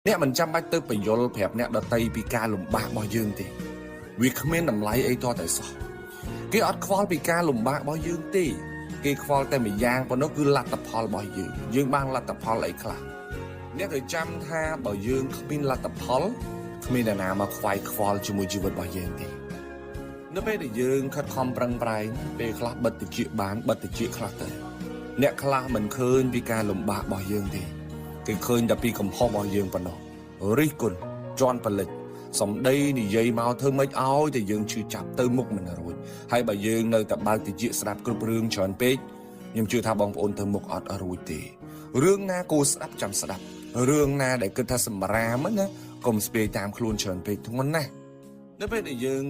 អ្នកមិនចាំបាច់ទៅបញ្យល់ប្រាប់អ្នកដតីពីការលំបាករបស់យើងទេវាគ្មានតម្លៃអីតតែសោះគេអត់ខ្វល់ពីការលំបាករបស់យើងទេគេខ្វល់តែម្យ៉ាងប៉ុណ្ណោះគឺលទ្ធផលរបស់យើងបានលទ្ធផលអីខ្លះអ្នកត្រូវចាំថាបើយើងគ្មានលទ្ធផលគ្មានអ្នកណាមកខ្វាយខ្វល់ជាមួយជីវិតរបស់យើងទេនៅពេលដែលយើងខិតខំប្រឹងប្រែងពេលខ្លះបិទតិចបានបិទតិចខ្លះទៅអ្នកខ្លះមិនឃើញពីការលំបាករបស់យើងទេគេឃើញតែពីកំហុសរបស់យើងប៉ុណ្ណោះរិះគន់ជន់ផលិតសម្ដីនិយាយមកធ្វើម៉េចឲ្យតែយើងឈឺចាប់ទៅមុខមិនរួចហើយបើយើងនៅតែបើកតិចស្ដាប់គ្រប់រឿងច្រើនពេកខ្ញុំជឿថាបងប្អូនទៅមុខអត់រួចទេរឿងណាគួរស្ដាប់ចាំស្ដាប់រឿងណាដែលគិតថាសម្រាមណាកុំស្ពាយតាមខ្លួនច្រើនពេកធ្ងន់ណាស់នៅពេលដែលយើង